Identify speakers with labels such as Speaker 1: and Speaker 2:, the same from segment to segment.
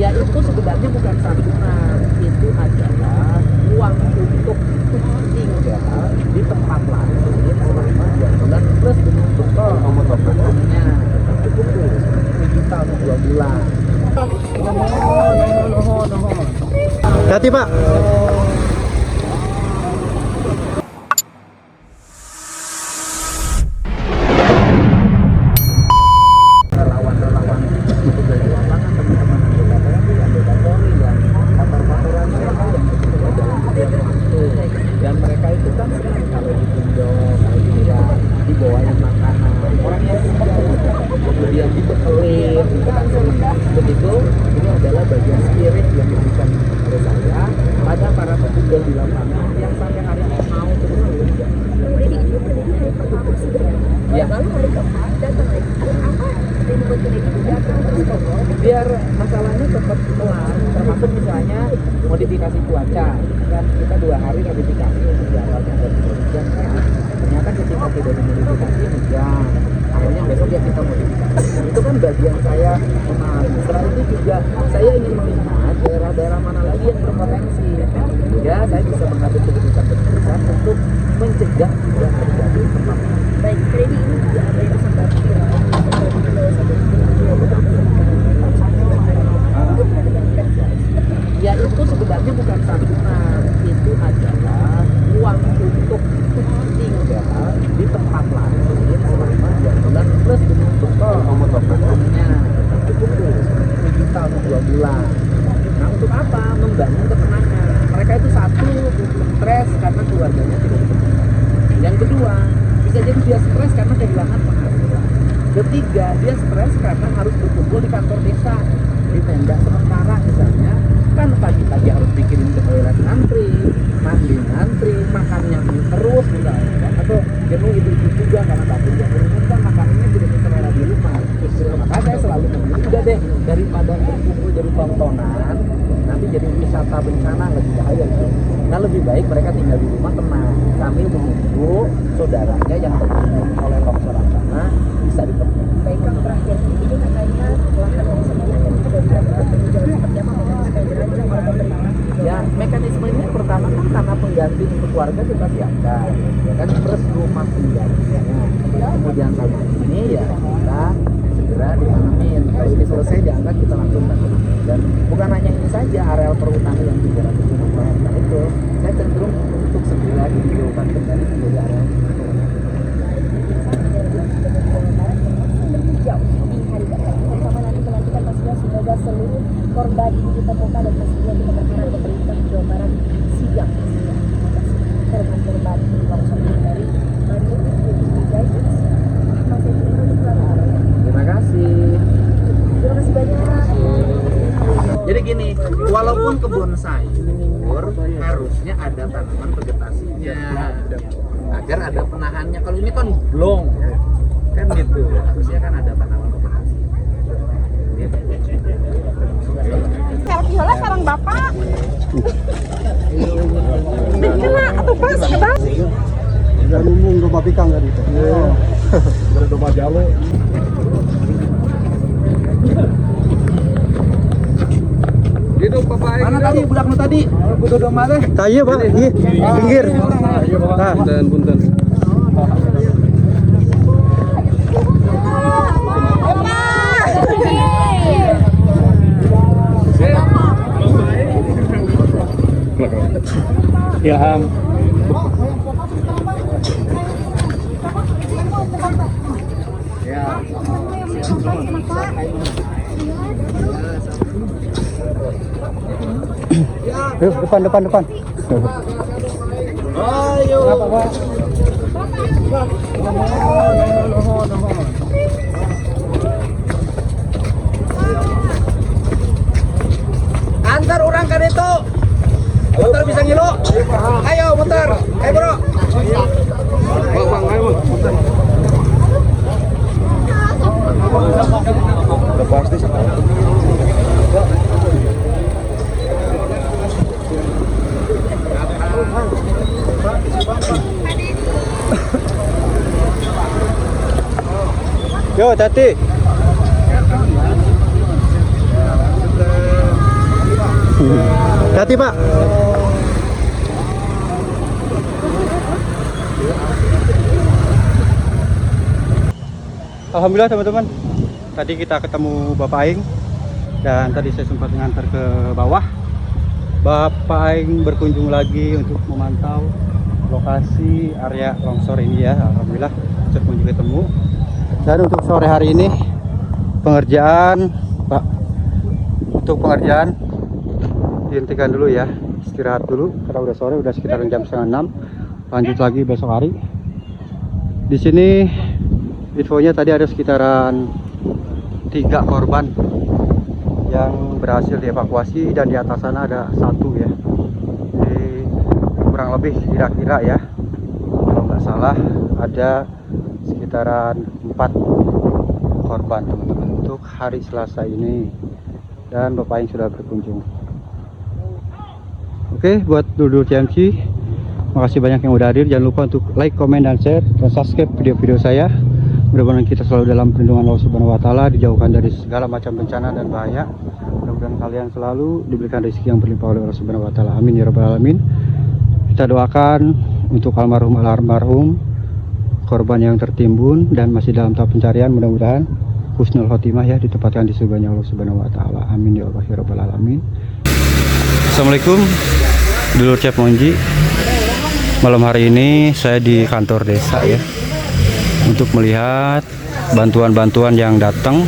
Speaker 1: Ya itu sebenarnya bukan santunan, itu adalah uang untuk tinggal di tempat lain selama 2 bulan plus dengan bekal makanannya cukup tuh 1 juta untuk 2 bulan.
Speaker 2: Hati Pak.
Speaker 1: Relawan-relawan untuk dari lapangan, teman-teman anggota TNI, anggota Polri yang motor-motoran mereka yang bekerja dalam setiap waktu, dan mereka itu kan sering kalau ditunjuk, kalau dilihat dibawain makanan, orang yang tinggal kemudian dibekelin gitu kan sering begitu. Ini adalah bagian spirit yang diberikan oleh saya pada para petugas di lapangan yang sampai hari ini mau terus bekerja.
Speaker 3: Jadi ini pendidikan yang pertama sudah
Speaker 1: Ya.
Speaker 3: lalu hari keempat datang lagi. Apa yang membuat pendidik datang terus ngomong?
Speaker 1: Biar masalahnya cepat kelar, termasuk misalnya modifikasi cuaca kan kita 2 hari modifikasi untuk jadwalnya dari hujan kan, ternyata ketika tidak dimodifikasi hujan, akhirnya besok ya kita modifikasi. Itu kan bagian saya memahami. Setelah itu juga saya ingin melihat daerah-daerah mana lagi yang berpotensi, sehingga saya bisa mengambil keputusan untuk mencegah tidak terjadi tempat.
Speaker 3: Baik, kredit ini juga ada yang sampai
Speaker 1: Ya itu sebenarnya bukan santunan, itu adalah uang untuk tinggal di tempat lain selama 2 bulan plus dengan bekal makanannya cukup tuh 1 juta untuk 2 bulan. Nah untuk apa? Membangun ketenangan. Mereka itu satu stres karena keluarganya tidak ditemukan. Yang kedua bisa jadi dia stres karena kehilangan penghasilan. Ketiga dia stres karena harus berkumpul di kantor desa di tenda sementara misalnya. Kan pagi-pagi harus pikirin ke toilet ngantri, mandi ngantri, makannya terus misalnya kan, atau jenuh itu juga karena dapurnya berusaha kan makanannya tidak selera di rumah. Maka saya selalu memilih udah deh daripada berkumpul jadi tontonan nanti jadi wisata bencana lebih bahaya gitu. Nah lebih baik mereka tinggal di rumah tenang sambil menunggu saudaranya yang terbunuh oleh longsoran sana bisa ditemukan.
Speaker 3: baik Kang, terakhir ini katanya lahan yang sebenarnya sudah dilakukan peninjauan seperti apa mekanisme yang dirancang oleh pemerintah?
Speaker 1: Ya mekanisme ini pertama kan tanah pengganti untuk warga kita siapkan, ya kan plus rumah penggantinya. Kemudian tanah ini ya kita segera ditanamin. Kalau ini selesai diangkat kita langsung tanam. Dan bukan hanya ini saja, areal perhutanan yang 350 hektar itu saya cenderung untuk segera dihidupkan kembali menjadi areal perhutanan.
Speaker 3: Jauh di hari pertama pertama nanti menantikan pastinya semoga seluruh korban ini ditemukan dan pastinya kita berharap pemerintah Jawa Barat siap korban longsor dari Bandung guys. Masih
Speaker 1: Terima kasih.
Speaker 3: terima kasih banyak.
Speaker 1: Jadi gini, walaupun kebun sayur harusnya ada tanaman vegetasinya agar ada penahannya. Kalau ini kan blong, kan gitu. Harusnya kan ada tanaman vegetasi.
Speaker 3: Selfie heula sareng Bapak. Kena atuh pas kedah.
Speaker 2: Udah lumbung domba pikang kan itu.
Speaker 4: Ada domba jalo. Hidup Bapak.
Speaker 1: Mana tadi budaknya tadi? Kudu domba teh.
Speaker 2: Tanya Pak, iya, pinggir. Nah,
Speaker 4: Dan punten.
Speaker 2: Ilham. Yuk, depan.
Speaker 1: Ayo. Antar orang kan itu. Motor bisa ngilu. Ayo motor. Ayo bro.
Speaker 4: Bang, ayo Bang. Udah pasti.
Speaker 2: Yo, Tati. Hati Pak. Alhamdulillah teman-teman, tadi kita ketemu Bapak Aing dan tadi saya sempat mengantar ke bawah. Bapak Aing berkunjung lagi untuk memantau lokasi area longsor ini ya. Alhamdulillah saya kunjung ketemu. Dan untuk sore hari ini pengerjaan Pak, untuk pengerjaan dihentikan dulu ya, istirahat dulu karena udah sore, udah sekitar jam 5:30. Lanjut lagi besok hari. Di sini infonya tadi ada sekitaran 3 korban yang berhasil dievakuasi dan di atas sana ada 1 ya. Jadi kurang lebih kira-kira ya, kalau nggak salah ada sekitaran 4 korban teman-teman untuk hari Selasa ini, dan Bapak yang sudah berkunjung. Oke, buat dulur CMC, makasih banyak yang udah hadir. Jangan lupa untuk like, comment, dan share, dan subscribe video-video saya. Mudah-mudahan kita selalu dalam perlindungan Allah Subhanahu wa Ta'ala, dijauhkan dari segala macam bencana dan bahaya. Mudah-mudahan kalian selalu diberikan rezeki yang berlimpah oleh Allah Subhanahu wa Ta'ala. Amin ya rabbal alamin. Kita doakan untuk almarhum korban yang tertimbun dan masih dalam tahap pencarian. Mudah-mudahan husnul khotimah ya, ditempatkan di surganya Allah Subhanahu wa Ta'ala. Amin ya Allah ya rabbal alamin. Assalamualaikum, dulur Cep Monji. Malam hari ini saya di kantor desa ya, untuk melihat bantuan-bantuan yang datang,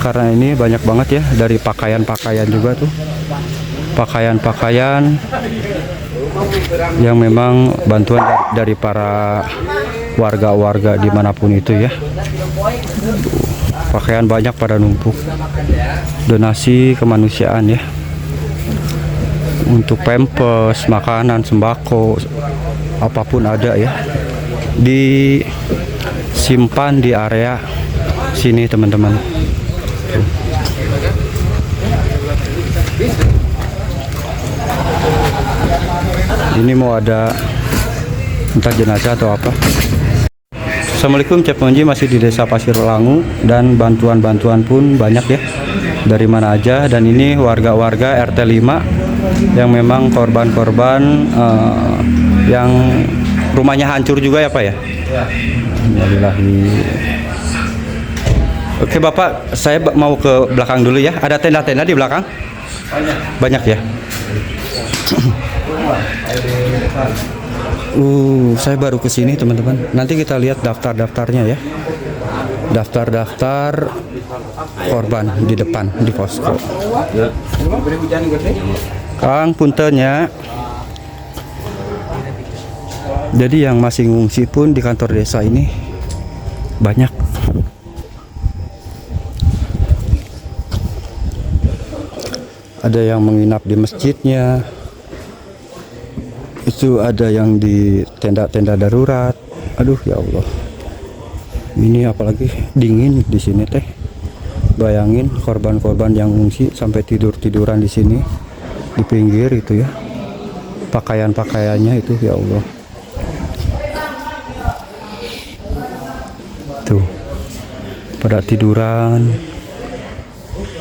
Speaker 2: karena ini banyak banget ya, dari pakaian-pakaian juga tuh, pakaian-pakaian yang memang bantuan dari para warga-warga dimanapun itu ya. Pakaian banyak pada numpuk, donasi kemanusiaan ya, untuk pampers, makanan, sembako, apapun ada ya, disimpan di area sini teman-teman. Ini mau ada entah jenazah atau apa. Assalamualaikum, Cep Monji masih di Desa Pasir Langu, dan bantuan-bantuan pun banyak ya, dari mana aja. Dan ini warga-warga RT 5 yang memang korban-korban yang rumahnya hancur juga ya Pak ya. Oke Bapak, saya mau ke belakang dulu ya. Ada tenda-tenda di belakang? Banyak ya. Saya baru ke sini teman-teman. Nanti kita lihat daftar-daftarnya ya. Daftar-daftar korban di depan di posko. Kang puntennya. Jadi yang masih ngungsi pun di kantor desa ini banyak. Ada yang menginap di masjidnya. Itu ada yang di tenda-tenda darurat. Aduh ya Allah. Ini apalagi dingin di sini teh. Bayangin korban-korban yang ngungsi sampai tidur-tiduran di sini di pinggir itu ya. Pakaian-pakaiannya itu ya Allah. Tuh. Pada tiduran.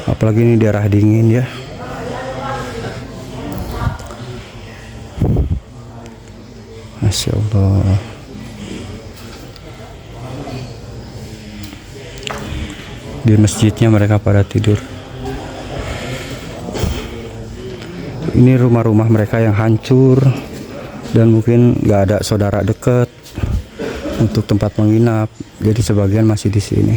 Speaker 2: Apalagi ini daerah dingin ya. Masya Allah. Di masjidnya mereka pada tidur. Ini rumah-rumah mereka yang hancur dan mungkin nggak ada saudara dekat untuk tempat menginap. Jadi sebagian masih di sini.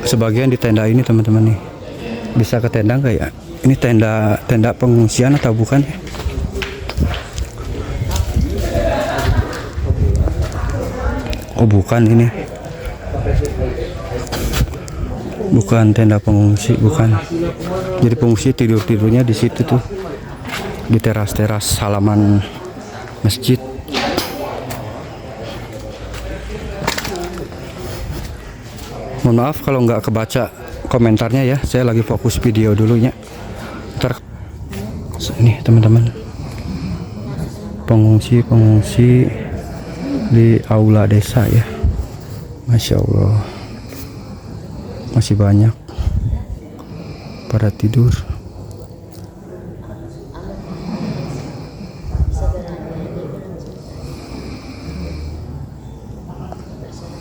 Speaker 2: Sebagian di tenda ini teman-teman nih. Bisa ke tenda nggak ya? Ini tenda pengungsian atau bukan? Oh bukan, ini bukan tenda pengungsi, bukan. Jadi pengungsi tidurnya di situ tuh, di teras-teras halaman masjid. Mohon maaf kalau nggak kebaca komentarnya ya, saya lagi fokus video dulunya. Ntar ini teman-teman, pengungsi di aula desa ya. Masya Allah. masih banyak pada tidur.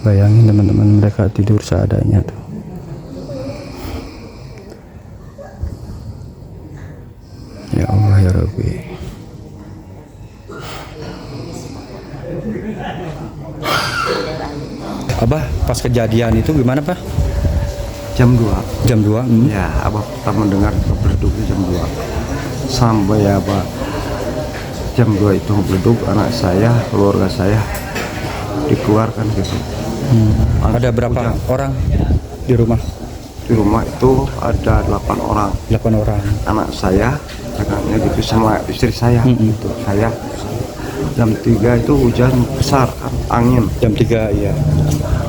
Speaker 2: Bayangin teman-teman, mereka tidur seadanya tuh. Ya Allah ya Rabbi. Abah pas kejadian itu gimana Pak?
Speaker 5: Jam 2.
Speaker 2: Jam 2?
Speaker 5: Ya, Abah pertama mendengar beleduk jam 2. Sampai Abah jam 2 itu beleduk, anak saya, keluarga saya dikeluarkan gitu.
Speaker 2: Ada berapa
Speaker 5: Hujan.
Speaker 2: orang di rumah?
Speaker 5: Di rumah itu ada 8 orang.
Speaker 2: 8 orang.
Speaker 5: Anak saya, kakaknya gitu sama istri saya. Gitu. Saya jam 3 itu hujan besar kan, angin.
Speaker 2: Jam 3 iya.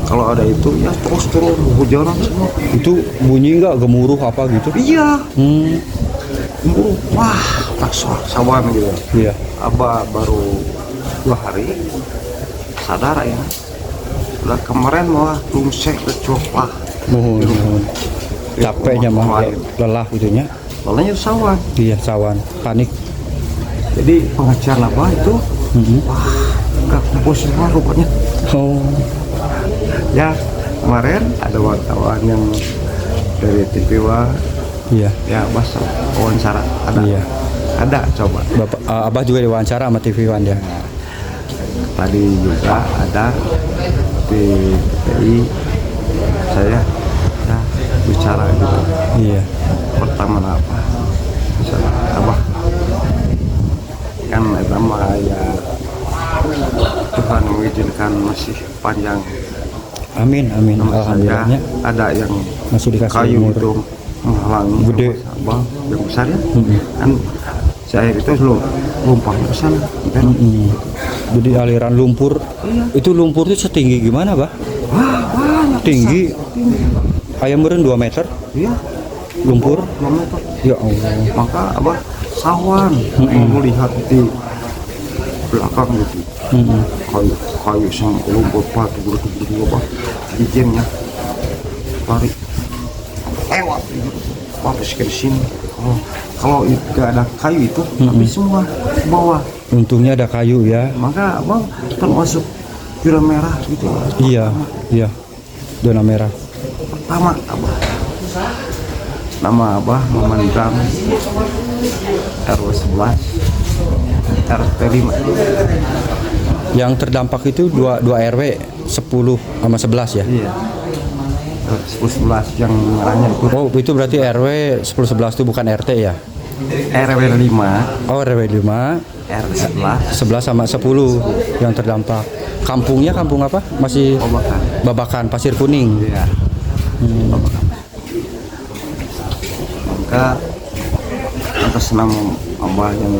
Speaker 5: Kalau ada itu ya terus turun hujanan semua.
Speaker 2: Itu bunyi nggak, gemuruh apa gitu?
Speaker 5: Iya,
Speaker 2: Hmm,
Speaker 5: wah, tak sawan gitu.
Speaker 2: iya.
Speaker 5: Abah baru 2 hari sadar ya. Udah kemarin malah lungsek kecok lah.
Speaker 2: Mohon. Capeknya mah, lelah gitunya.
Speaker 5: Malahnya sawan.
Speaker 2: Iya, sawan, panik.
Speaker 5: Jadi pengacara Abah itu wah, nggak kumpul semua rupanya.
Speaker 2: Oh,
Speaker 5: Ya kemarin ada wartawan yang dari TV
Speaker 2: iya.
Speaker 5: ya Abah wawancara ada.
Speaker 2: Iya.
Speaker 5: Ada coba.
Speaker 2: Bapak, Abah juga diwawancara sama TV One ya.
Speaker 5: Tadi juga ada di TPI saya ya bicara gitu.
Speaker 2: Iya.
Speaker 5: Pertama apa? Misalnya Abah kan itu mah ya Tuhan mengizinkan masih panjang.
Speaker 2: Amin, amin.
Speaker 5: Sama saya
Speaker 2: Alhamdulillahnya
Speaker 5: ada yang
Speaker 2: masih dikasih
Speaker 5: kayu
Speaker 2: umur.
Speaker 5: itu menghalangi
Speaker 2: Gede.
Speaker 5: Abah yang besar ya. Kan saya itu lumpah ke sana kan.
Speaker 2: Jadi aliran lumpur. Itu lumpur itu setinggi gimana, Bah?
Speaker 5: Wah, banyak
Speaker 2: Tinggi. Ayam meren 2 meter
Speaker 5: iya
Speaker 2: lumpur.
Speaker 5: 2 meter.
Speaker 2: Ya Allah.
Speaker 5: Maka Abah sawan mau lihat di belakang gitu. Kayu sama lumpur pagi berdua Abah izinnya tarik lewat gitu. Habis ke sini. Kalau nggak ada kayu itu habis semua ke bawah.
Speaker 2: Untungnya ada kayu ya.
Speaker 5: Maka Abang termasuk zona merah gitu.
Speaker 2: Iya, iya. Zona merah.
Speaker 5: Pertama Abah nama Abah Maman Bram RW 11 RT 5.
Speaker 2: Yang terdampak itu 2 RW 10 sama 11 ya.
Speaker 5: Iya 10-11 yang merahnya itu
Speaker 2: Oh, itu berarti RW 10-11 itu bukan RT ya?
Speaker 5: RW 5
Speaker 2: Oh, RW 5,
Speaker 5: RW 11
Speaker 2: 11 sama 10 yang terdampak. Kampungnya kampung apa? Masih
Speaker 5: Babakan.
Speaker 2: Babakan, Pasir Kuning.
Speaker 5: Iya Babakan. Maka atas nama Abah yang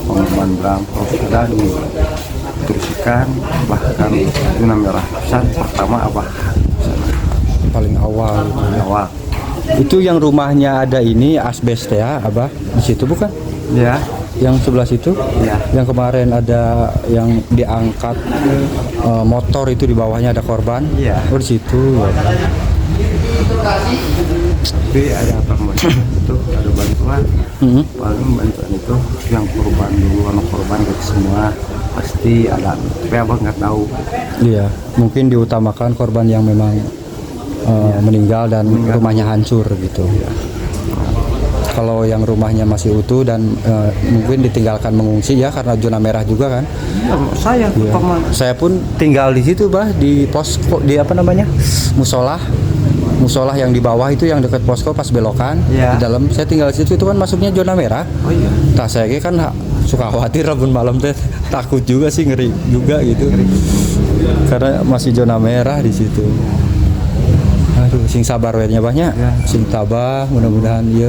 Speaker 5: Maman Bram sudah diteruskan bahkan zona merah besar pertama Abah
Speaker 2: Paling awal.
Speaker 5: awal
Speaker 2: Itu yang rumahnya ada ini asbes ya, Abah? Di situ bukan?
Speaker 5: ya
Speaker 2: Yang sebelah situ?
Speaker 5: Iya.
Speaker 2: Yang kemarin ada yang diangkat motor itu di bawahnya ada korban?
Speaker 5: Iya.
Speaker 2: Oh, di situ. Ya.
Speaker 5: tapi ada permohonan itu ada bantuan paling bantuan itu yang korban dulu anak korban dari semua pasti ada tapi Abah nggak tahu
Speaker 2: Iya, mungkin diutamakan korban yang memang meninggal dan rumahnya hancur gitu. Kalau yang rumahnya masih utuh dan mungkin ditinggalkan mengungsi ya karena zona merah juga kan.
Speaker 5: ya, saya
Speaker 2: Iya.
Speaker 5: terutama
Speaker 2: Saya pun tinggal di situ, Bah, di posko di apa namanya? Musola yang di bawah itu yang dekat posko pas belokan.
Speaker 5: Iya.
Speaker 2: Di dalam saya tinggal di situ itu kan masuknya zona merah.
Speaker 5: oh iya
Speaker 2: Nah, saya kan suka khawatir rabun malam teh, takut juga sih, ngeri juga gitu. Karena masih zona merah di situ. Aduh, sing sabar we nya banyak.
Speaker 5: Ya.
Speaker 2: Sing tabah, mudah-mudahan ieu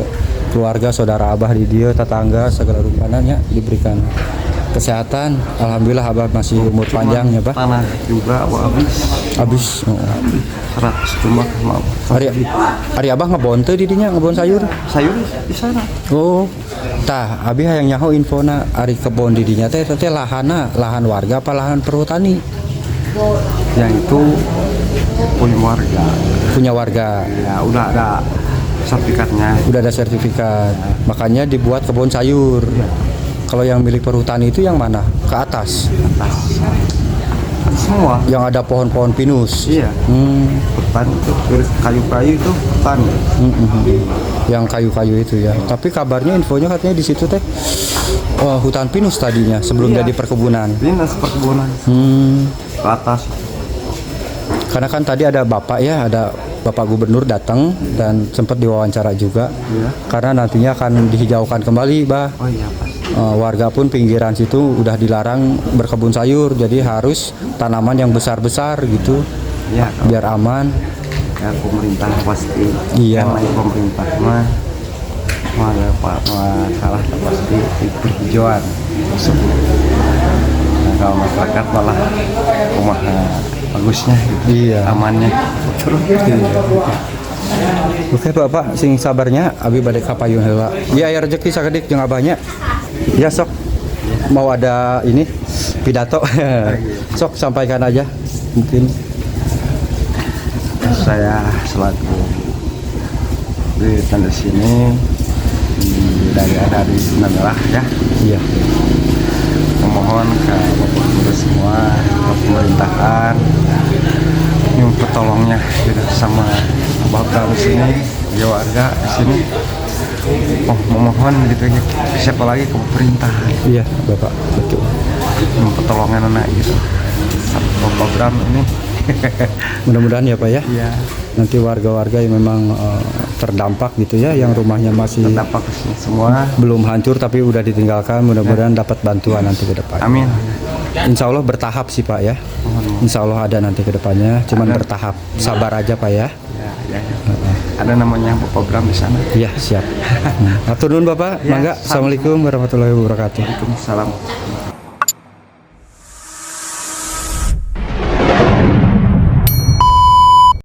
Speaker 2: keluarga saudara Abah di dia, tetangga segala rupananya diberikan kesehatan. Alhamdulillah Abah masih umur panjang ya, Bah.
Speaker 5: tanah juga Abah
Speaker 2: Habis
Speaker 5: 100 cuma maaf
Speaker 2: hari Abah ngebon teh di dinya, ngebon sayur.
Speaker 5: sayur di sana
Speaker 2: Oh, tah abi hayang nyaho infona ari kebon di dinya teh lahan warga apa lahan perhutani?
Speaker 5: yang itu warga.
Speaker 2: Punya warga.
Speaker 5: Ya udah ada sertifikatnya.
Speaker 2: Udah ada sertifikat. Makanya dibuat kebun sayur. Kalau yang milik perhutani itu yang mana? Ke atas.
Speaker 5: Atas semua.
Speaker 2: Yang ada pohon-pohon pinus.
Speaker 5: Iya. Hutan itu kayu-kayu itu hutan.
Speaker 2: Yang kayu-kayu itu ya. Tapi kabarnya infonya katanya di situ teh hutan pinus tadinya sebelum
Speaker 5: Iya.
Speaker 2: jadi perkebunan.
Speaker 5: Dinas perkebunan ke atas.
Speaker 2: Karena kan tadi ada bapak ya, ada bapak gubernur datang dan sempat diwawancara juga.
Speaker 5: Iya.
Speaker 2: Karena nantinya akan dihijaukan kembali, Bah.
Speaker 5: Oh iya pasti.
Speaker 2: Warga pun pinggiran situ udah dilarang berkebun sayur, jadi harus tanaman yang besar-besar gitu,
Speaker 5: Ya,
Speaker 2: biar aman.
Speaker 5: ya pemerintah pasti.
Speaker 2: Iya.
Speaker 5: Yang lain pemerintah mah masalah pasti perhijauan tersebut. Nah, kalau masyarakat malah kumaha bagusnya gitu.
Speaker 2: Iya.
Speaker 5: Amannya. Terus.
Speaker 2: Oke Bapak, sing sabarnya abi balik ka payun heula. Iya aya rezeki sakedik jeung abahnya. Ya sok. Mau ada ini pidato. Sok sampaikan aja. Mungkin
Speaker 5: Saya selaku di tanda sini dari Namerah ya,
Speaker 2: iya.
Speaker 5: memohon ke Bapak Gubernur semua, ke pemerintahan yang petolongnya gitu, sama Bapak di sini, ya warga di sini. Memohon gitu ya, siapa lagi ke pemerintahan
Speaker 2: Iya, Bapak. Betul.
Speaker 5: yang petolongan anak gitu. Satu program ini.
Speaker 2: Mudah-mudahan ya Pak ya.
Speaker 5: Iya.
Speaker 2: Nanti warga-warga yang memang terdampak gitu ya, yang rumahnya masih
Speaker 5: Terdampak ke sini semua.
Speaker 2: belum hancur tapi udah ditinggalkan, mudah-mudahan dapat bantuan nanti ke depan.
Speaker 5: Amin.
Speaker 2: Insya Allah bertahap sih Pak ya. Insya Allah ada nanti ke depannya, cuman bertahap. Sabar aja Pak ya.
Speaker 5: Ya. Ada namanya Bapak Bram di sana.
Speaker 2: Iya siap. Atur nuhun Bapak.
Speaker 5: Ya,
Speaker 2: Mangga.
Speaker 5: sama.
Speaker 2: Assalamualaikum warahmatullahi wabarakatuh.
Speaker 5: Waalaikumsalam.